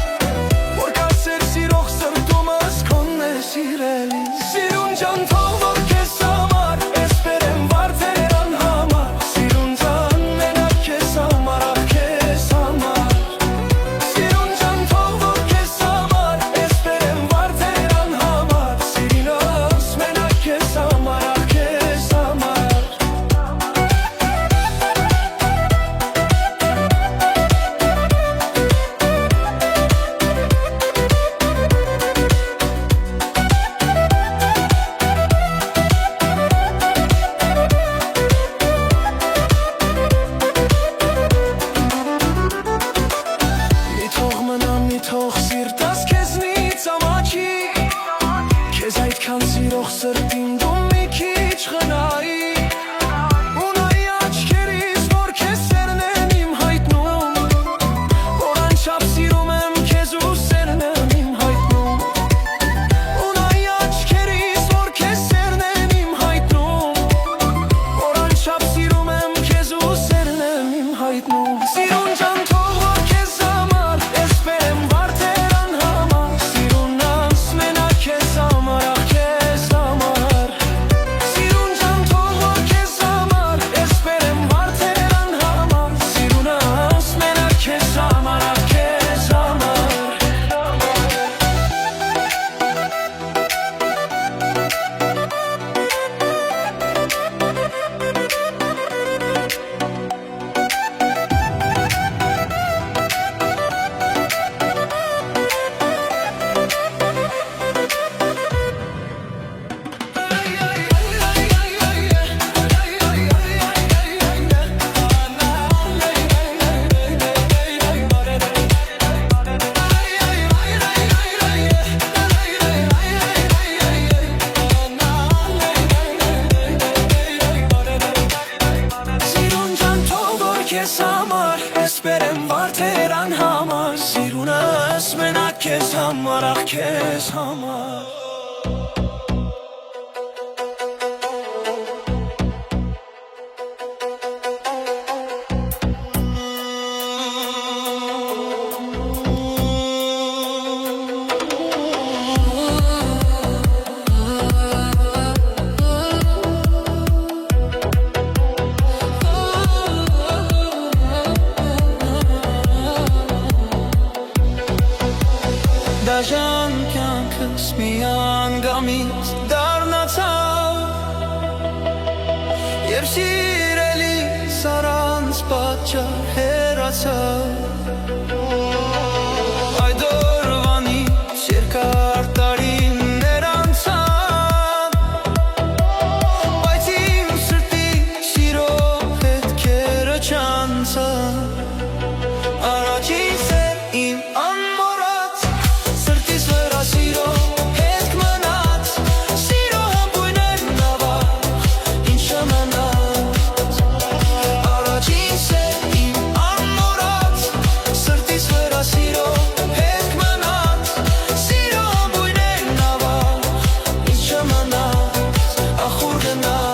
Որ կասեր սիրող սրտումս քոնն է սիրելիս Սիրուն ջան թող որ քեզ համար Էսպեր եմ վարդեր անհամար Սիրուն ջան մենակ քեզ համար ախ քեզ համար հայտնում Սիրուն ջան թող որ քեզ համար ես բերեմ վարդերան համար Սիրուն անց մենակ քեզ համար, ախ քեզ համար Սիրուն ջան թող որ քեզ համար ես բերեմ վարդերան համար Սիրուն անց մենակ քեզ համար, ախ քեզ համար Քեզ համար ես բերեմ վարդերան համար Սիրունս մենակ քեզ համար, ախ քեզ համար Դաժան կյանքս մի անգամից դառնացավ Երբ սիրելիս առանց պատճառ հեռացավ Այդ օրվանից երկար տարիներ անցան Բայց իմ սրտի սիրո հետքերը չանցան Առաջին սեր իմ անմոռաց Սրտիս վրա սիրո հետք մնաց Սիրո համբույրներն ավաղ ինչ մնաց Առաջին սեր իմ անմոռաց Սրտիս վրա սիրո հետք մնաց Սիրո համբույրներն ավաղ ինչ մնաց Ախուր գնաց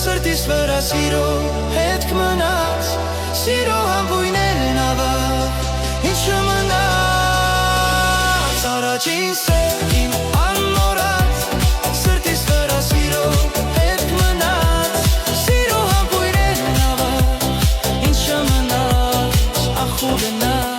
Սրտիս վրա սիրո հետք մնաց Սիրո համբույրներն ավաղ ինչ մնաց Առաջին սեր իմ անմոռաց Սրտիս վրա սիրո հետք մնաց Սիրո համբույրներն ավաղ ինչ մնաց Ախուր գնաց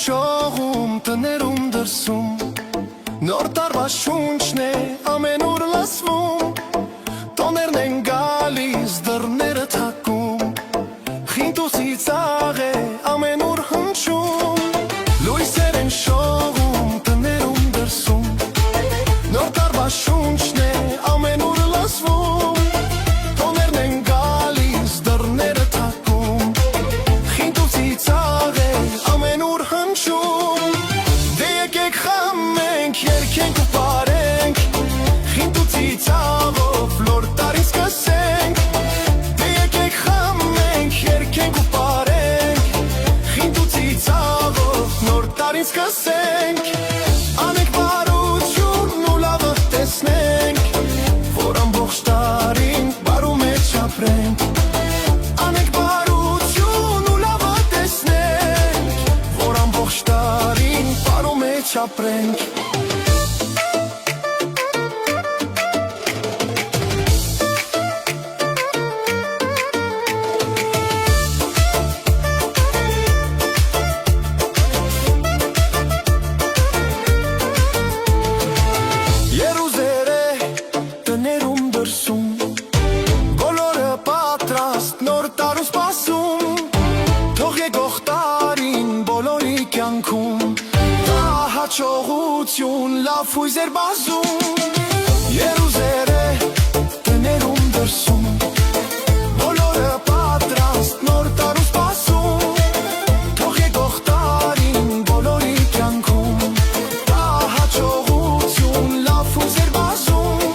շողում, տներում դրսում Նոր տարվա շունչն է ամենուր լսվում Տոներն են գալիս, դռները թակում Խինտուսի ծաղ է ամենուր հնչում Լույսեր են շողում, տներում դրսում Նոր տարվա շունչն է ամենուր լսվում Տոներն են գալիս, դռները թակում Խինտուսի ծաղ է ամենուր հնչում Դե եկեք խմենք, երգենք ու պարենք Խինտուցի ծաղով լոր տարին սկսենք Դե եկեք խմենք, երգենք ու պարենք Խինտուցի ծաղով նոր տարին սկսենք Անենք բարությունն ու լավը տեսնենք Որ ամբողջ տարին բարու մեջ ապրենք Անենք բարություն ու լավը տեսնենք Որ ամբողջ տարին բարու մեջ ապրենք Երուզերը տներում դրսում Բոլորը պատրաստ նոր տարու սպասում Թող եկող տարին բոլորի կյանքում Դա հաջողություն լավ հույզեր բազում Երուզերը տներում դրսում Բոլորը պատրաստ նոր տարու սպասում Թող եկող տարին բոլորի կյանքում Դա հաջողություն լավ հույզեր բազում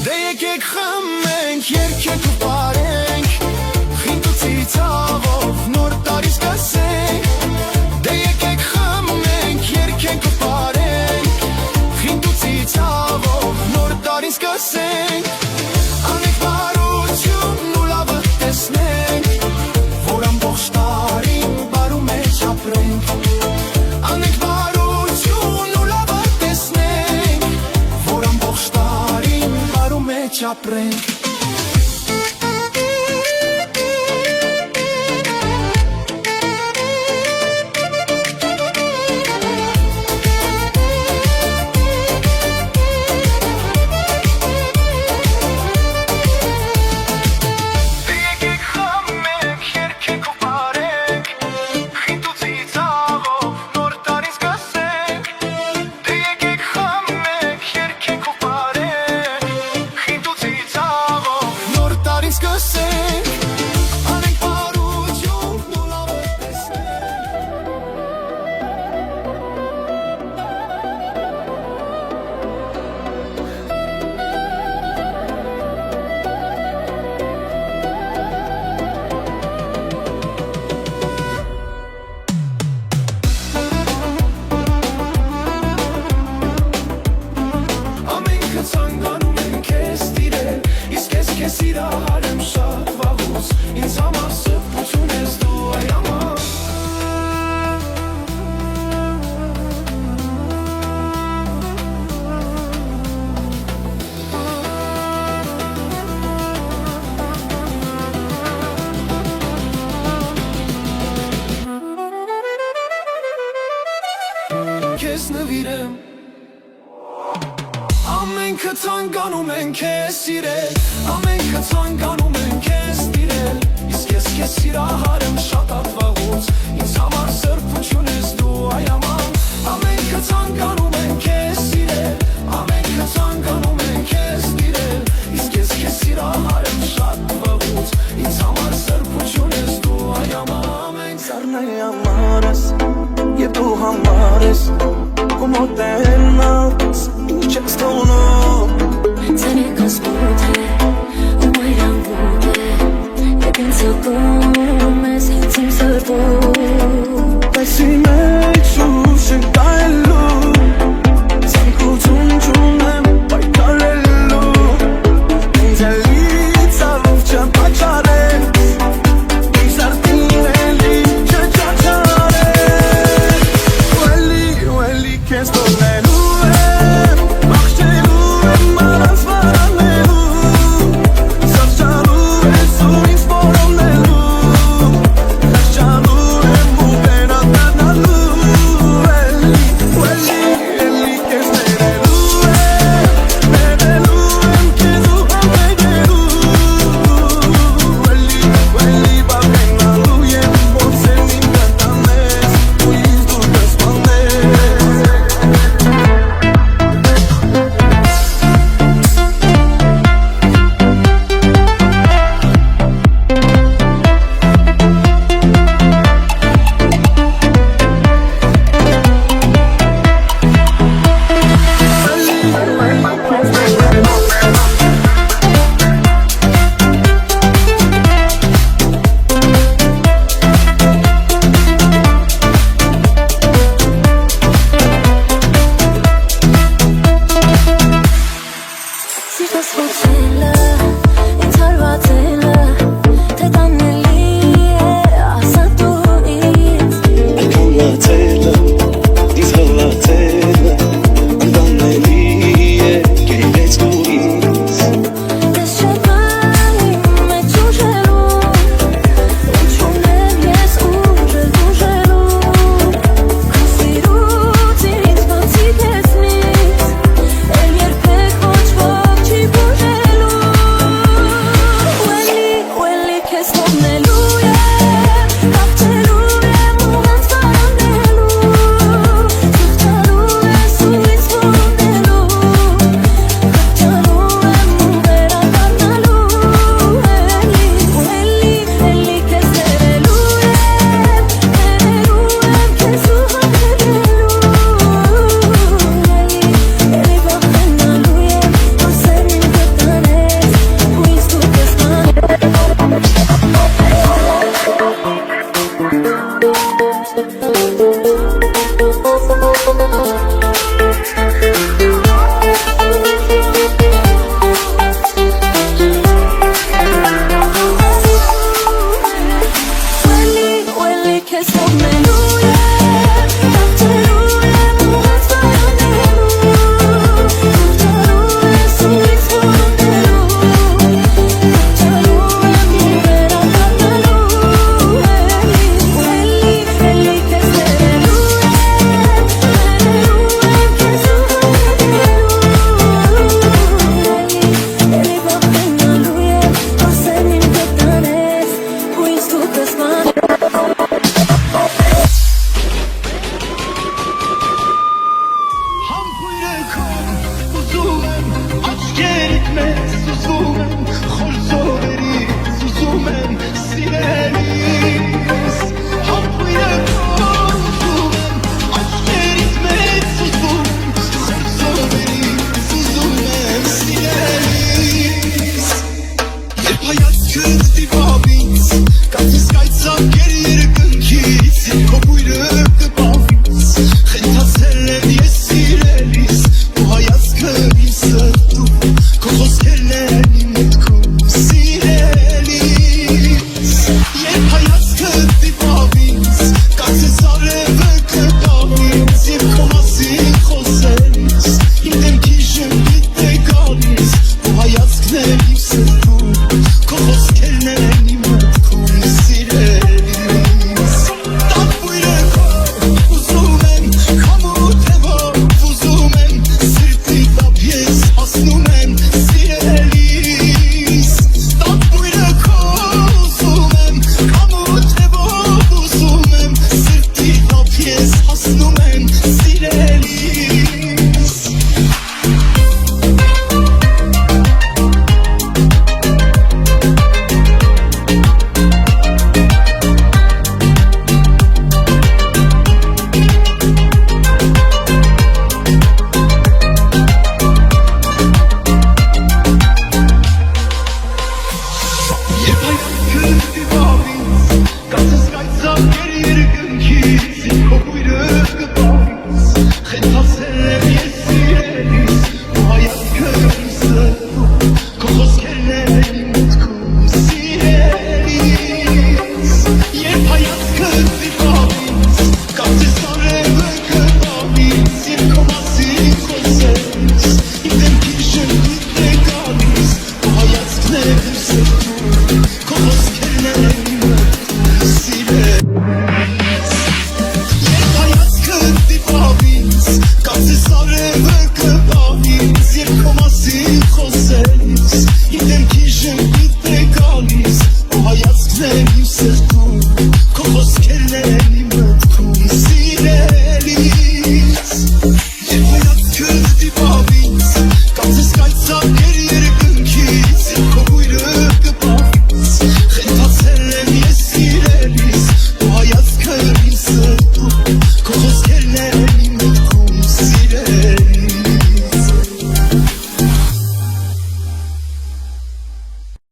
Դե եկեք խմենք, երգենք ու պարենք Խինտուցի ծաղով նոր տարի սկսենք Դե եկեք խմենք, երգենք ու պարենք Խինտուցի ծաղով նոր տարի սկսենք Անենք բարությունն ու լավը տեսնենք Որ ամբողջ տարին բարու մեջ ապրենք Անենք բարությունն ու լավը տեսնենք Որ ամբողջ տարին բարու մեջ ապրենք Ցանկանում եմ քեզ տիրել Իսկ ես քեզ սիրահարեմ շատ վաղուց Ինձ համար սրբություն ես դու այ ամար Քեզ նվիրեմ Ամենքը ցանկանում են քեզ սիրել Ամենքը ցանկանում են քեզ տիրել Իսկ ես քեզ սիրահարեմ շատ վաղուց Ինձ համար սրբություն ես դու այ աման Ամենքը ցանկանում են քեզ սիրել Ամենքը ցանկանում են քեզ տիրել Իսկ ես քեզ սիրահարեմ շատ վաղուց Ինձ համար սրբություն ես դու այ աման Ամենք Սառնայ համար ես Եվ դու համար ես Կոմոտենաց Ինչ ես թողնում Ցանեկս բութ է ու այրան բութ է Եվ ինձ ակում ես ինձ իմ սրտում Այսի մեր